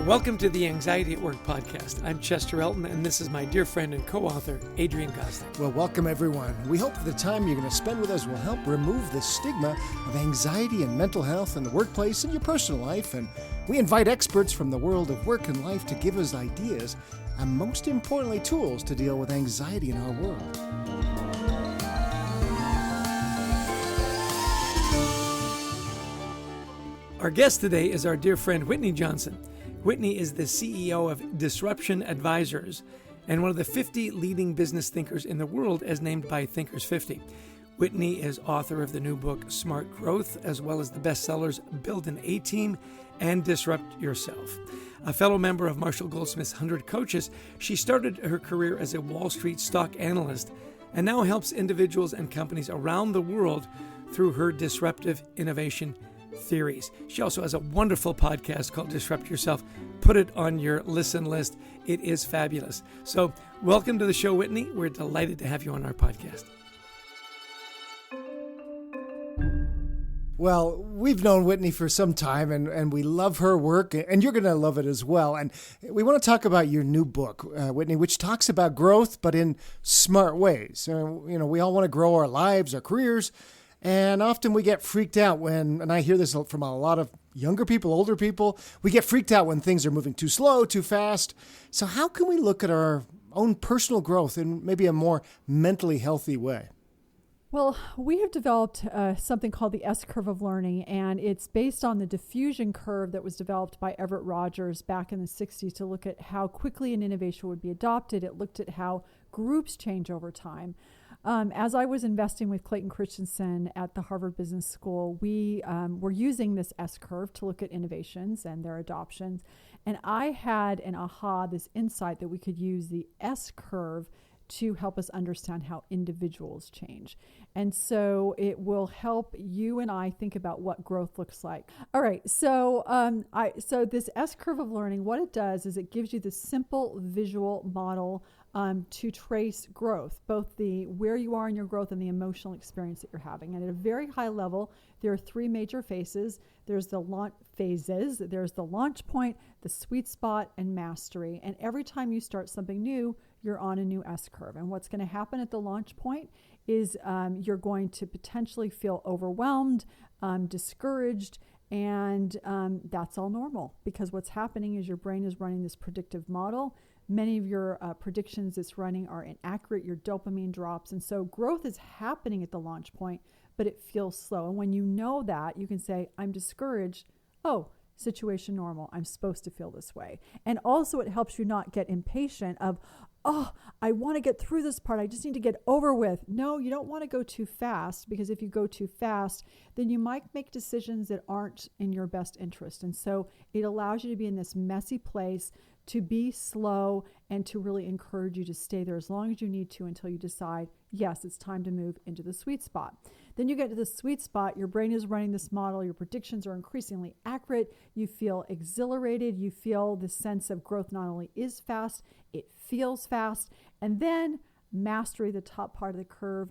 Welcome to the Anxiety at Work podcast. I'm Chester Elton, and this is my dear friend and co-author, Adrian Gosling. Well, welcome everyone. We hope the time you're going to spend with us will help remove the stigma of anxiety and mental health in the workplace and your personal life. And we invite experts from the world of work and life to give us ideas and, most importantly, tools to deal with anxiety in our world. Our guest today is our dear friend, Whitney Johnson. Whitney is the CEO of Disruption Advisors and one of the 50 leading business thinkers in the world as named by Thinkers 50. Whitney is author of the new book, Smart Growth, as well as the bestsellers, Build an A-Team and Disrupt Yourself. A fellow member of Marshall Goldsmith's 100 Coaches, she started her career as a Wall Street stock analyst and now helps individuals and companies around the world through her disruptive innovation theories. She also has a wonderful podcast called Disrupt Yourself. Put it on your listen list. It is fabulous. So welcome to the show, Whitney. We're delighted to have you on our podcast. Well, we've known Whitney for some time, and we love her work, and you're going to love it as well. And we want to talk about your new book, Whitney, which talks about growth, but in smart ways. We all want to grow our lives, our careers, and often we get freaked out and I hear this from a lot of younger people, older people, we get freaked out when things are moving too slow, too fast. So how can we look at our own personal growth in maybe a more mentally healthy way? Well, we have developed something called the S-curve of learning, and it's based on the diffusion curve that was developed by Everett Rogers back in the 60s to look at how quickly an innovation would be adopted. It looked at how groups change over time. As I was investing with Clayton Christensen at the Harvard Business School, we were using this S-curve to look at innovations and their adoptions. And I had an this insight that we could use the S-curve to help us understand how individuals change. And so it will help you and I think about what growth looks like. All right, so this S-curve of learning, what it does is it gives you this simple visual model to trace growth, both the where you are in your growth and the emotional experience that you're having. And at a very high level, there are three major phases. There's the launch phases. There's the launch point, the sweet spot, and mastery. And every time you start something new, you're on a new S-curve. And what's going to happen at the launch point is you're going to potentially feel overwhelmed, discouraged, and that's all normal because what's happening is your brain is running this predictive model. Many of your predictions it's running are inaccurate. Your dopamine drops. And so growth is happening at the launch point, but it feels slow. And when you know that, you can say, I'm discouraged. Oh, situation normal. I'm supposed to feel this way. And also it helps you not get impatient of, oh, I want to get through this part. I just need to get over with. No, you don't want to go too fast because if you go too fast, then you might make decisions that aren't in your best interest. And so it allows you to be in this messy place, to be slow, and to really encourage you to stay there as long as you need to until you decide, yes, it's time to move into the sweet spot. Then you get to the sweet spot, your brain is running this model, your predictions are increasingly accurate, you feel exhilarated, you feel the sense of growth not only is fast, it feels fast, and then mastery, the top part of the curve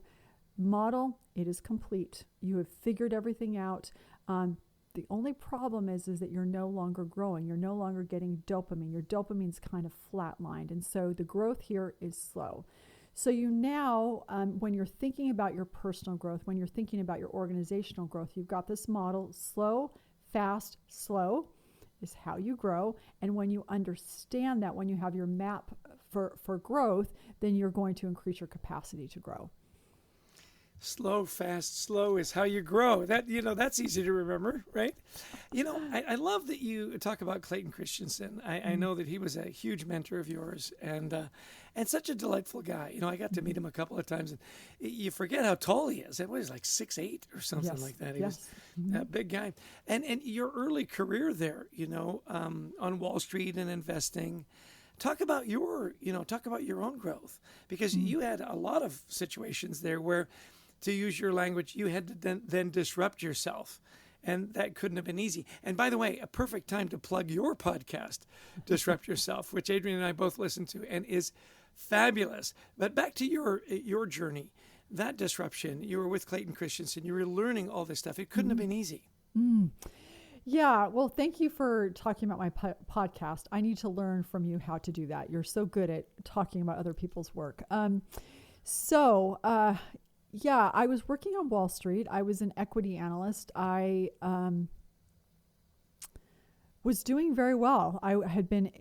model, it is complete. You have figured everything out. The only problem is that you're no longer growing. You're no longer getting dopamine. Your dopamine's kind of flatlined. And so the growth here is slow. So you now, when you're thinking about your personal growth, when you're thinking about your organizational growth, you've got this model, slow, fast, slow is how you grow. And when you understand that, when you have your map for growth, then you're going to increase your capacity to grow. Slow, fast, slow is how you grow. That's easy to remember, right? I love that you talk about Clayton Christensen. I know that he was a huge mentor of yours and such a delightful guy. I got to meet him a couple of times, and you forget how tall he is. It was like 6'8" or something like that. He was a big guy. And your early career there, on Wall Street and investing. Talk about your own growth, because you had a lot of situations there where, to use your language, you had to then disrupt yourself. And that couldn't have been easy. And by the way, a perfect time to plug your podcast, Disrupt Yourself, which Adrian and I both listen to and is fabulous. But back to your journey, that disruption, you were with Clayton Christensen, you were learning all this stuff. It couldn't have been easy. Yeah, well, thank you for talking about my podcast. I need to learn from you how to do that. You're so good at talking about other people's work. So, yeah, I was working on Wall Street. I was an equity analyst. I was doing very well. I had been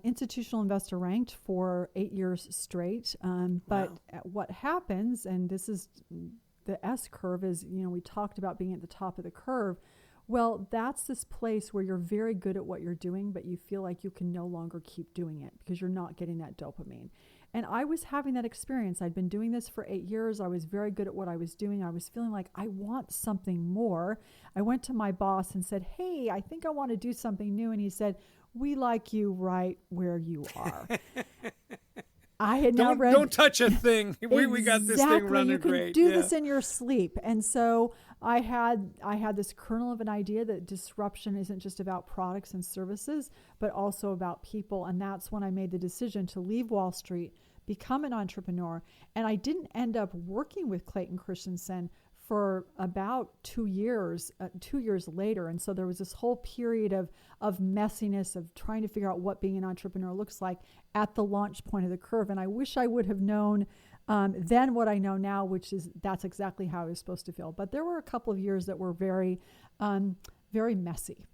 institutional investor ranked for 8 years straight. But Wow. what happens, and this is the S curve, is, we talked about being at the top of the curve. Well, that's this place where you're very good at what you're doing, but you feel like you can no longer keep doing it because you're not getting that dopamine. And I was having that experience. I'd been doing this for 8 years. I was very good at what I was doing. I was feeling like I want something more. I went to my boss and said, hey, I think I want to do something new. And he said, we like you right where you are. I had now read. Don't touch a thing. We got this thing running you can great. do this in your sleep. And so I had this kernel of an idea that disruption isn't just about products and services, but also about people. And that's when I made the decision to leave Wall Street, become an entrepreneur. And I didn't end up working with Clayton Christensen for about 2 years, 2 years later. And so there was this whole period of messiness, of trying to figure out what being an entrepreneur looks like at the launch point of the curve. And I wish I would have known then what I know now, which is that's exactly how I was supposed to feel. But there were a couple of years that were very, very messy.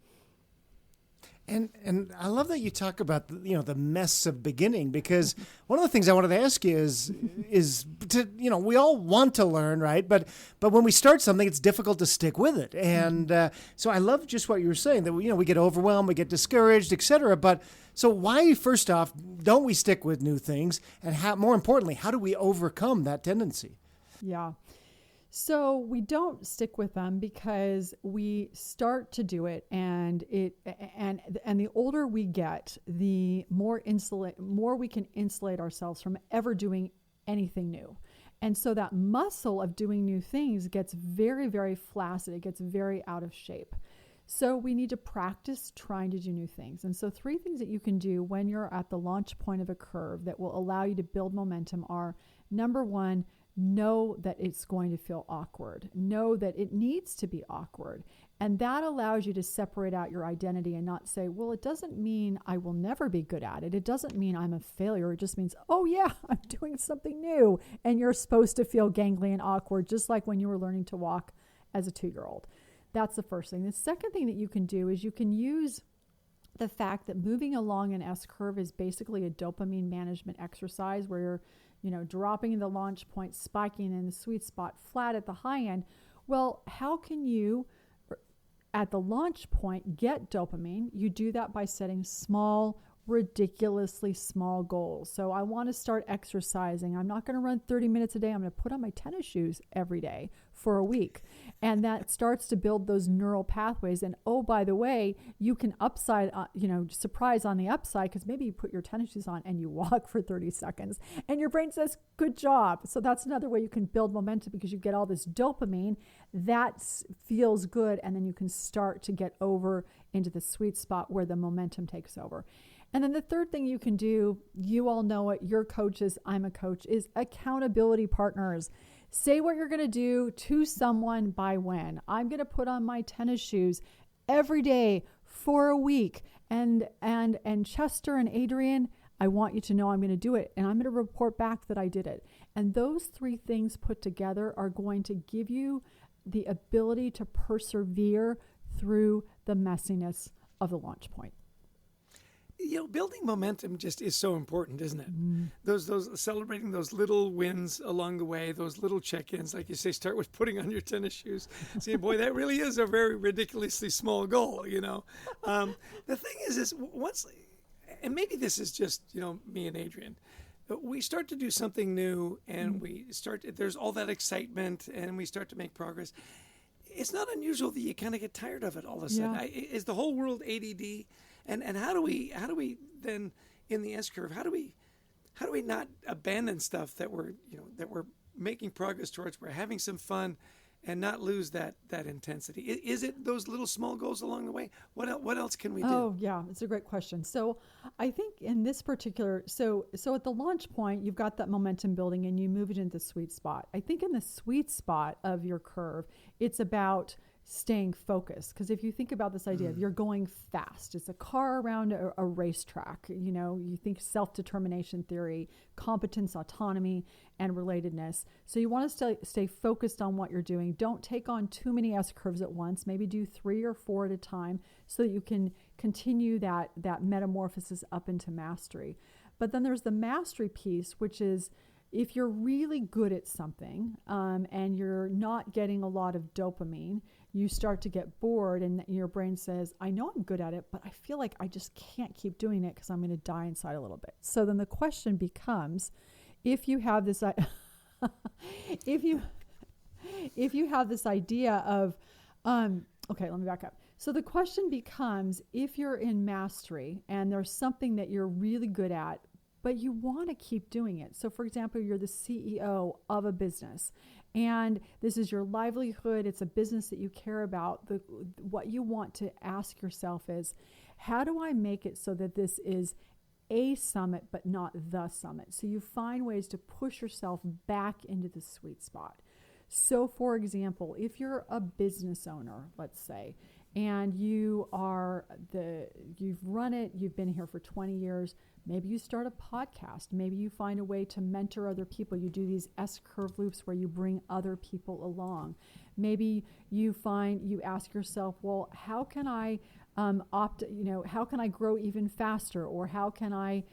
And I love that you talk about the mess of beginning, because one of the things I wanted to ask you is to, we all want to learn, right? But when we start something, it's difficult to stick with it. And so I love just what you were saying, that we get overwhelmed, we get discouraged, etc. But so why, first off, don't we stick with new things? And more importantly, how do we overcome that tendency? Yeah. So we don't stick with them because we start to do it, and the older we get, the more we can insulate ourselves from ever doing anything new. And so that muscle of doing new things gets very, very flaccid. It gets very out of shape. So we need to practice trying to do new things. And so 3 things that you can do when you're at the launch point of a curve that will allow you to build momentum are, number 1, know that it's going to feel awkward. Know that it needs to be awkward. And that allows you to separate out your identity and not say, well, it doesn't mean I will never be good at it. It doesn't mean I'm a failure. It just means, oh yeah, I'm doing something new. And you're supposed to feel gangly and awkward, just like when you were learning to walk as a 2-year-old. That's the first thing. The second thing that you can do is you can use the fact that moving along an S curve is basically a dopamine management exercise where you're dropping in the launch point, spiking in the sweet spot, flat at the high end. Well, how can you, at the launch point, get dopamine? You do that by setting small, ridiculously small goals. So I want to start exercising. I'm not going to run 30 minutes a day. I'm going to put on my tennis shoes every day for a week. And that starts to build those neural pathways. And oh, by the way, you can surprise on the upside, because maybe you put your tennis shoes on and you walk for 30 seconds and your brain says, good job. So that's another way you can build momentum, because you get all this dopamine that feels good. And then you can start to get over into the sweet spot where the momentum takes over. And then the third thing you can do, you all know it, you're coaches, I'm a coach, is accountability partners. Say what you're going to do to someone by when. I'm going to put on my tennis shoes every day for a week. And Chester and Adrian, I want you to know I'm going to do it. And I'm going to report back that I did it. And those 3 things put together are going to give you the ability to persevere through the messiness of the launch point. Building momentum just is so important, isn't it? Those celebrating those little wins along the way, those little check-ins, like you say, start with putting on your tennis shoes. See, boy, that really is a very ridiculously small goal. The thing is once, and maybe this is just me and Adrian, but we start to do something new, and there's all that excitement, and we start to make progress. It's not unusual that you kind of get tired of it all of a sudden. Yeah. Is the whole world ADD? And how do we then, in the S curve, how do we not abandon stuff that we're making progress towards? We're having some fun, and not lose that intensity. Is it those little small goals along the way? What else can we do? Oh yeah, it's a great question. So I think in this particular, so at the launch point, you've got that momentum building and you move it into the sweet spot. I think in the sweet spot of your curve, it's about staying focused. Because if you think about this idea of you're going fast, it's a car around a racetrack, you think self-determination theory, competence, autonomy, and relatedness. So you want to stay focused on what you're doing. Don't take on too many S-curves at once. Maybe do 3 or 4 at a time so that you can continue that metamorphosis up into mastery. But then there's the mastery piece, which is if you're really good at something and you're not getting a lot of dopamine, you start to get bored and your brain says, I know I'm good at it, but I feel like I just can't keep doing it because I'm going to die inside a little bit. So then the question becomes, if you have this if you have this idea of okay, let me back up. So the question becomes, if you're in mastery and there's something that you're really good at, but you want to keep doing it. So for example, you're the CEO of a business and this is your livelihood. It's a business that you care about. What you want to ask yourself is, how do I make it so that this is a summit, but not the summit? So you find ways to push yourself back into the sweet spot. So for example, if you're a business owner, let's say, and you've run it, you've been here for 20 years, maybe you start a podcast, maybe you find a way to mentor other people. You do these S-curve loops where you bring other people along. Maybe you ask yourself, well, how can I how can I grow even faster? Or how can I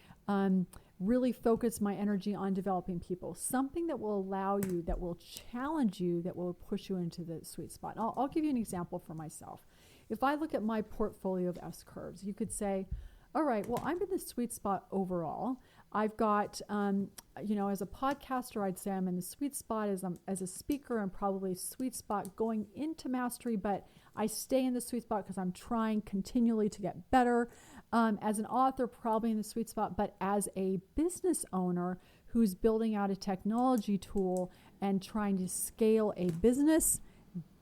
really focus my energy on developing people? Something that will allow you, that will challenge you, that will push you into the sweet spot. And I'll give you an example for myself. If I look at my portfolio of S-curves, you could say, all right, well, I'm in the sweet spot overall. I've got, as a podcaster, I'd say I'm in the sweet spot. As a speaker, I'm probably sweet spot going into mastery, but I stay in the sweet spot because I'm trying continually to get better. As an author, probably in the sweet spot, but as a business owner who's building out a technology tool and trying to scale a business,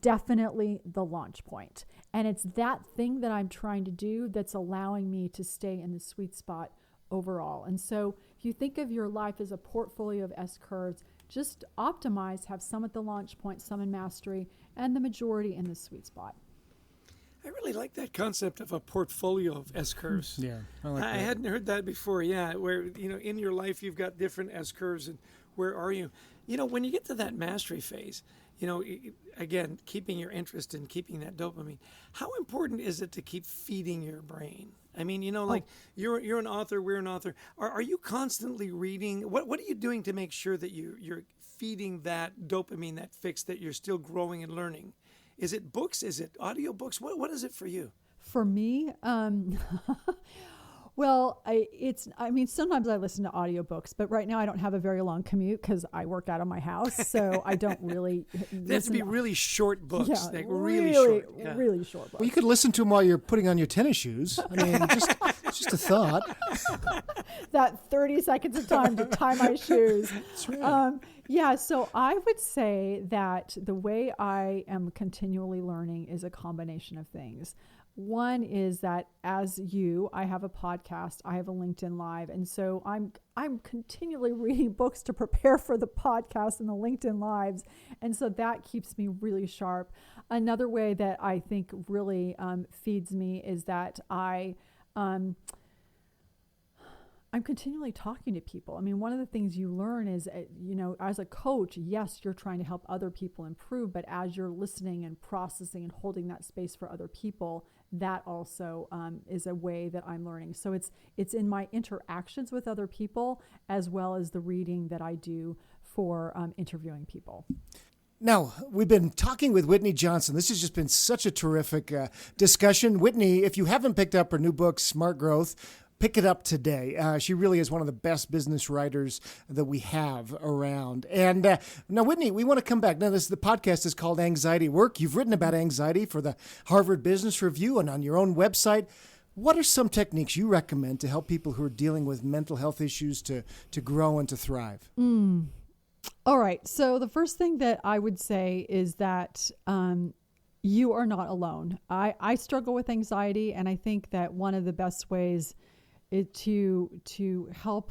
definitely the launch point. And it's that thing that I'm trying to do that's allowing me to stay in the sweet spot overall. And so if you think of your life as a portfolio of S-curves, just optimize, have some at the launch point, some in mastery, and the majority in the sweet spot. I really like that concept of a portfolio of S-curves. Yeah, I like that. I hadn't heard that before. Yeah, where in your life you've got different S-curves, and where are you? When you get to that mastery phase, again, keeping your interest and keeping that dopamine. How important is it to keep feeding your brain? I mean, like you're an author, we're an author. Are you constantly reading? What are you doing to make sure that you're feeding that dopamine, that fix, that you're still growing and learning? Is it books? Is it audiobooks? What is it for you? For me, well, sometimes I listen to audiobooks, but right now I don't have a very long commute because I work out of my house, so I don't really. They have to be really short books. Yeah, like really short. Yeah. Really short books. Well, you could listen to them while you're putting on your tennis shoes. I mean, just a thought. That 30 seconds of time to tie my shoes. That's right. So I would say that the way I am continually learning is a combination of things. One is that I have a podcast, I have a LinkedIn Live, and so I'm continually reading books to prepare for the podcast and the LinkedIn Lives, and so that keeps me really sharp. Another way that I think really feeds me is that I'm continually talking to people. I mean, one of the things you learn is, as a coach, yes, you're trying to help other people improve, but as you're listening and processing and holding that space for other people, that also is a way that I'm learning. So it's in my interactions with other people as well as the reading that I do for interviewing people. Now, we've been talking with Whitney Johnson. This has just been such a terrific discussion. Whitney, if you haven't picked up her new book, Smart Growth, pick it up today. She really is one of the best business writers that we have around. And now, Whitney, we want to come back. Now, the podcast is called Anxiety Work. You've written about anxiety for the Harvard Business Review and on your own website. What are some techniques you recommend to help people who are dealing with mental health issues to grow and to thrive? All right. So the first thing that I would say is that you are not alone. I struggle with anxiety, and I think that one of the best ways is to help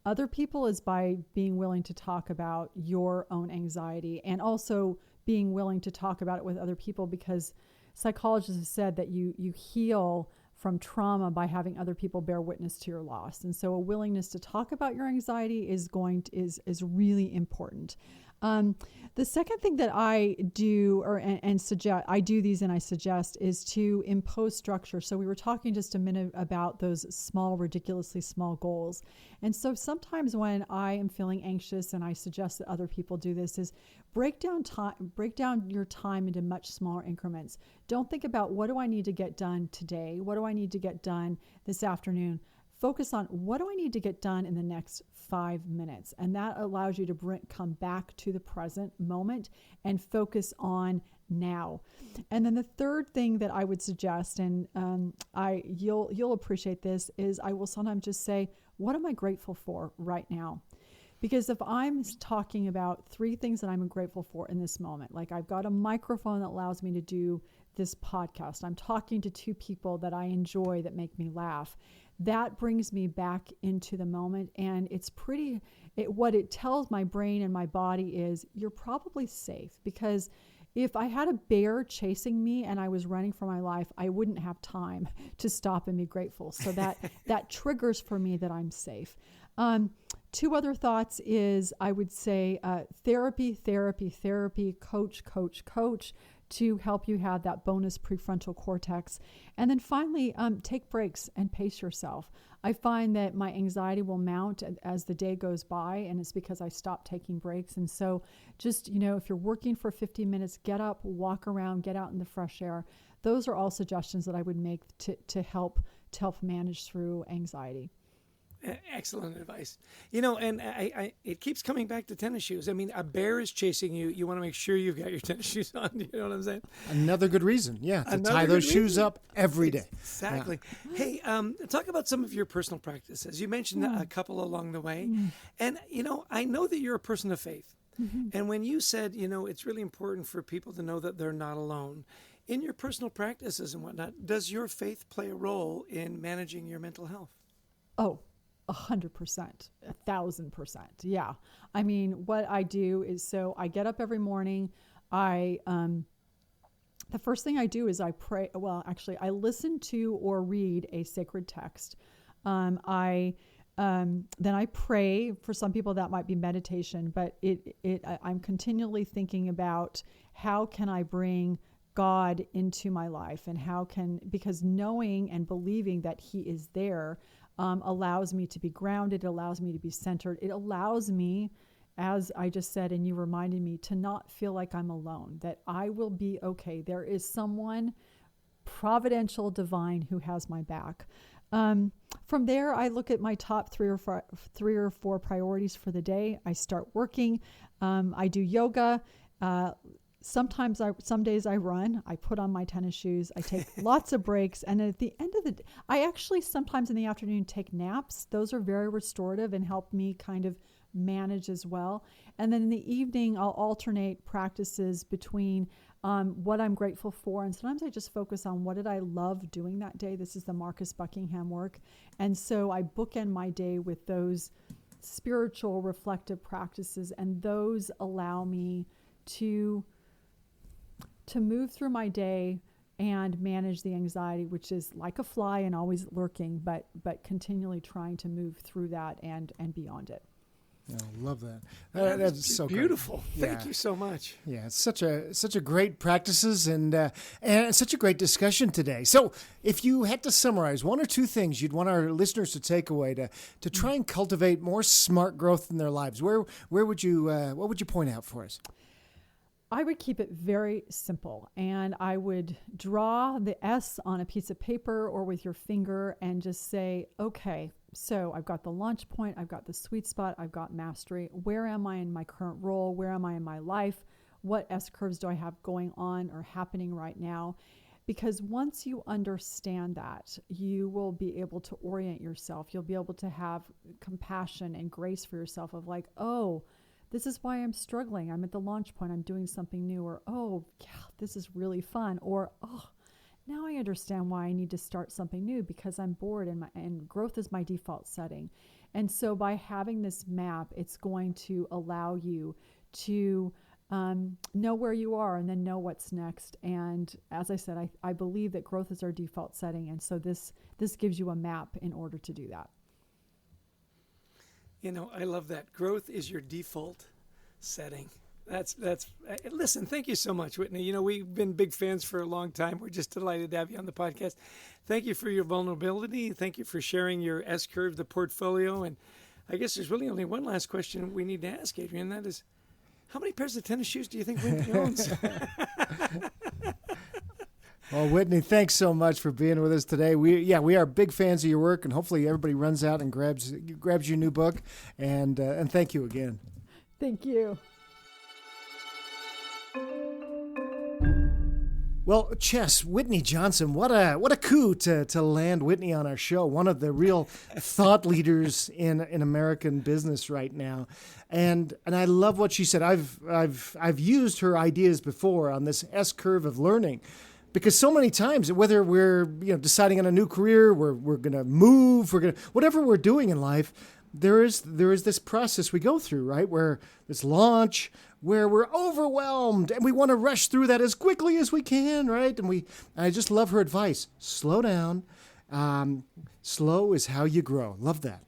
other people is by being willing to talk about your own anxiety, and also being willing to talk about it with other people, because psychologists have said that you heal from trauma by having other people bear witness to your loss. And so a willingness to talk about your anxiety is really important. The second thing that I do and suggest, I do these and I suggest, is to impose structure. So we were talking just a minute about those small, ridiculously small goals. And so sometimes when I am feeling anxious, and I suggest that other people do this, is break down your time into much smaller increments. Don't think about, what do I need to get done today? What do I need to get done this afternoon? Focus on, what do I need to get done in the next 5 minutes? And that allows you to come back to the present moment and focus on now. And then the third thing that I would suggest, and you'll appreciate this, is I will sometimes just say, what am I grateful for right now? Because if I'm talking about 3 things that I'm grateful for in this moment, like I've got a microphone that allows me to do this podcast, I'm talking to 2 people that I enjoy that make me laugh, that brings me back into the moment. And what it tells my brain and my body is, you're probably safe. Because if I had a bear chasing me and I was running for my life, I wouldn't have time to stop and be grateful. So that triggers for me that I'm safe. 2 other thoughts is, I would say therapy, coach, to help you have that bonus prefrontal cortex. And then finally, take breaks and pace yourself. I find that my anxiety will mount as the day goes by, and it's because I stopped taking breaks. And so just, if you're working for 15 minutes, get up, walk around, get out in the fresh air. Those are all suggestions that I would make to help manage through anxiety. Excellent advice. And it keeps coming back to tennis shoes. I mean, a bear is chasing you. You want to make sure you've got your tennis shoes on. You know what I'm saying? Another good reason, to tie those shoes up every day. Exactly. Yeah. Hey, talk about some of your personal practices. You mentioned a couple along the way. And, I know that you're a person of faith. And when you said, it's really important for people to know that they're not alone, in your personal practices and whatnot, does your faith play a role in managing your mental health? Oh, 100%, 1,000%. Yeah. I mean, what I do is, so I get up every morning. The first thing I do is I pray. Well, actually, I listen to or read a sacred text. Then I pray. For some people, that might be meditation, but I'm continually thinking about, how can I bring God into my life, and because knowing and believing that He is there allows me to be grounded. It allows me to be centered. It allows me, as I just said, and you reminded me, to not feel like I'm alone, that I will be okay. There is someone providential, divine, who has my back. From there, I look at my top 3 or 4 priorities for the day. I start working. I do yoga. Some days I run, I put on my tennis shoes, I take lots of breaks. And at the end of the day, I actually sometimes in the afternoon take naps. Those are very restorative and help me kind of manage as well. And then in the evening, I'll alternate practices between what I'm grateful for. And sometimes I just focus on, what did I love doing that day? This is the Marcus Buckingham work. And so I bookend my day with those spiritual reflective practices. And those allow me to move through my day and manage the anxiety, which is like a fly and always lurking, but continually trying to move through that and beyond it. Yeah, I love that. That's so beautiful. Great. Thank you so much. Yeah, it's such a great practices and such a great discussion today. So, if you had to summarize 1 or 2 things you'd want our listeners to take away to try and cultivate more smart growth in their lives, where would you what would you point out for us? I would keep it very simple, and I would draw the S on a piece of paper or with your finger and just say, okay, so I've got the launch point, I've got the sweet spot, I've got mastery. Where am I in my current role? Where am I in my life? What S curves do I have going on or happening right now? Because once you understand that, you will be able to orient yourself. You'll be able to have compassion and grace for yourself of like, oh, this is why I'm struggling. I'm at the launch point. I'm doing something new. Or, oh, yeah, this is really fun. Or, oh, now I understand why I need to start something new, because I'm bored and growth is my default setting. And so by having this map, it's going to allow you to know where you are and then know what's next. And as I said, I believe that growth is our default setting. And so this gives you a map in order to do that. I love that. Growth is your default setting. That's listen, thank you so much, Whitney. We've been big fans for a long time. We're just delighted to have you on the podcast. Thank you for your vulnerability. Thank you for sharing your S-curve, the portfolio. And I guess there's really only one last question we need to ask, Adrian. That is, how many pairs of tennis shoes do you think Whitney owns? Well, Whitney, thanks so much for being with us today. We are big fans of your work, and hopefully everybody runs out and grabs your new book. And thank you again. Thank you. Well, Chess, Whitney Johnson, what a coup to land Whitney on our show. One of the real thought leaders in American business right now, and I love what she said. I've used her ideas before on this S curve of learning, because so many times, whether we're deciding on a new career, we're gonna move, whatever we're doing in life, there is this process we go through, right? Where this launch, where we're overwhelmed and we want to rush through that as quickly as we can, right? And I just love her advice. Slow down. Slow is how you grow. Love that.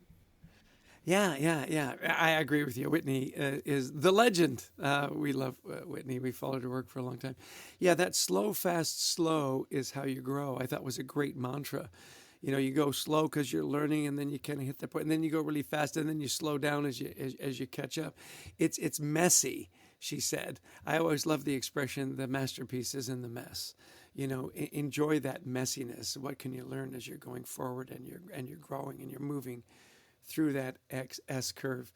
Yeah. I agree with you. Whitney is the legend. We love Whitney. We followed her work for a long time. Yeah, that slow, fast, slow is how you grow. I thought was a great mantra. You go slow because you're learning, and then you kind of hit that point, and then you go really fast, and then you slow down as you catch up. It's messy, she said. I always love the expression, the masterpiece is in the mess. Enjoy that messiness. What can you learn as you're going forward and you're growing and you're moving through that S curve?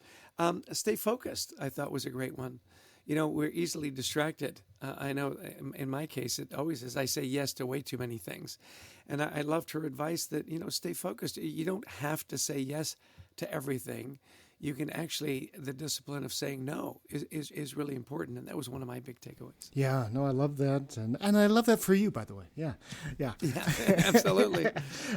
Stay focused, I thought was a great one. We're easily distracted. I know in my case, it always is. I say yes to way too many things. And I loved her advice that, stay focused. You don't have to say yes to everything. You can actually, the discipline of saying no is really important. And that was one of my big takeaways. Yeah, no, I love that. And I love that for you, by the way. Yeah. Yeah, absolutely.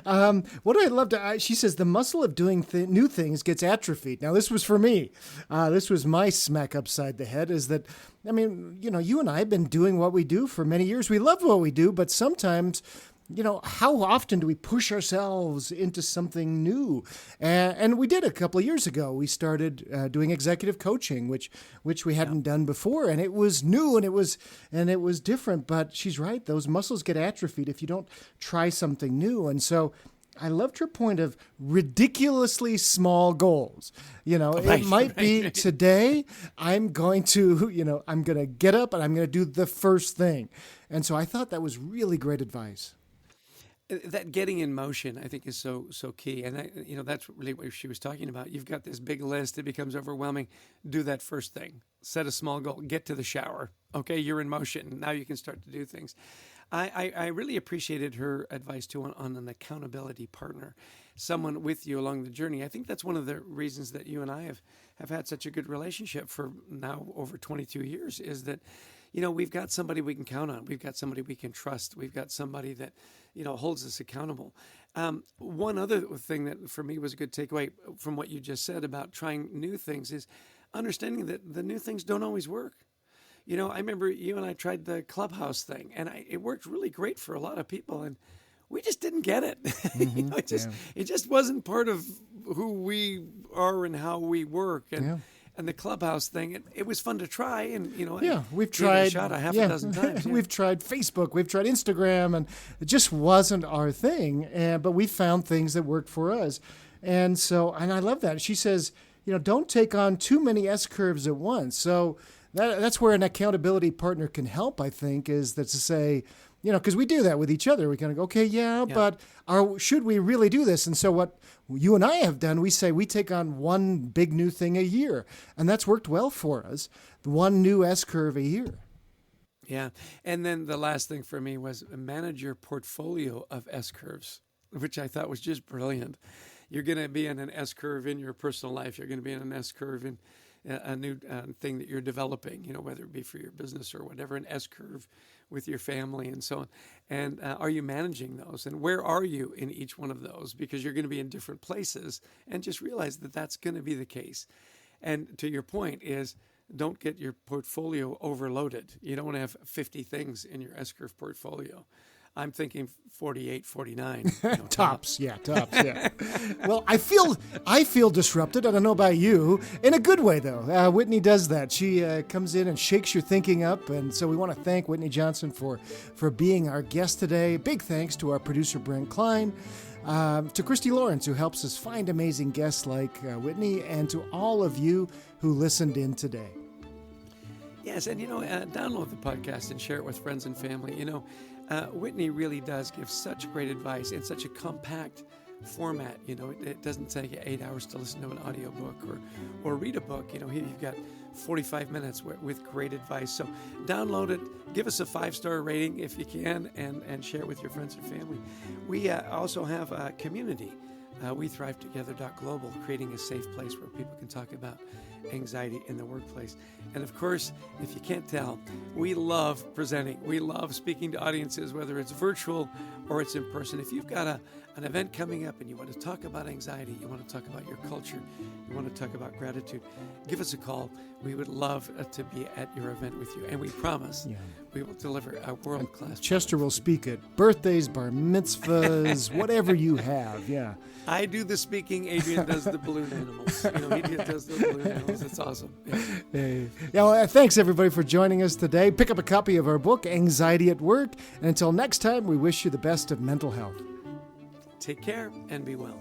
What I loved, she says, the muscle of doing new things gets atrophied. Now, this was for me. This was my smack upside the head, is that, you and I have been doing what we do for many years. We love what we do, but sometimes, how often do we push ourselves into something new? And we did a couple of years ago. We started doing executive coaching, which we hadn't done before, and it was new and it was different. But she's right; those muscles get atrophied if you don't try something new. And so, I loved her point of ridiculously small goals. It might be today. I'm going to get up and I'm going to do the first thing. And so I thought that was really great advice. That getting in motion, I think, is so key. And that's really what she was talking about. You've got this big list. It becomes overwhelming. Do that first thing. Set a small goal. Get to the shower. Okay, you're in motion. Now you can start to do things. I really appreciated her advice, too, on an accountability partner, someone with you along the journey. I think that's one of the reasons that you and I have had such a good relationship for now over 22 years, is that we've got somebody we can count on. We've got somebody we can trust. We've got somebody that, holds us accountable. One other thing that for me was a good takeaway from what you just said about trying new things is understanding that the new things don't always work. I remember you and I tried the Clubhouse thing, and it worked really great for a lot of people, and we just didn't get it. Mm-hmm. It just wasn't part of who we are and how we work. And the Clubhouse thing, it was fun to try, and we've tried it a shot half a dozen times. Yeah. We've tried Facebook, we've tried Instagram, and it just wasn't our thing. But we found things that worked for us, and I love that. She says, don't take on too many S curves at once. So that's where an accountability partner can help. I think is that to say, because we do that with each other. We kind of go, okay, but should we really do this? And so what you and I have done, we say we take on one big new thing a year. And that's worked well for us. One new S-curve a year. Yeah. And then the last thing for me was manage your portfolio of S-curves, which I thought was just brilliant. You're going to be in an S-curve in your personal life. You're going to be in an S-curve a new thing that you're developing, whether it be for your business or whatever, an S-curve with your family and so on. And are you managing those? And where are you in each one of those? Because you're going to be in different places, and just realize that that's going to be the case. And to your point is, don't get your portfolio overloaded. You don't want to have 50 things in your S-curve portfolio. I'm thinking 48, 49. Tops, yeah. Well, I feel disrupted. I don't know about you. In a good way, though. Whitney does that. She comes in and shakes your thinking up. And so we want to thank Whitney Johnson for being our guest today. Big thanks to our producer, Brent Klein. To Christy Lawrence, who helps us find amazing guests like Whitney, and to all of you who listened in today. Yes, and download the podcast and share it with friends and family. Whitney really does give such great advice in such a compact format. It doesn't take you 8 hours to listen to an audiobook or read a book. You've got 45 minutes with great advice. So download it, give us a 5-star rating if you can, and share it with your friends and family. We also have a community, WeThriveTogether.global, creating a safe place where people can talk about anxiety in the workplace. And of course, if you can't tell, we love presenting. We love speaking to audiences, whether it's virtual or it's in person. If you've got an event coming up and you want to talk about anxiety, you want to talk about your culture, you want to talk about gratitude, give us a call. We would love to be at your event with you. And we promise we will deliver a world-class Chester will speak at birthdays, bar mitzvahs, whatever you have. Yeah. I do the speaking. Adrian does the balloon animals. He does the balloon animals. It's awesome. Well, thanks everybody for joining us today. Pick up a copy of our book, Anxiety at Work. And until next time, we wish you the best of mental health. Take care and be well.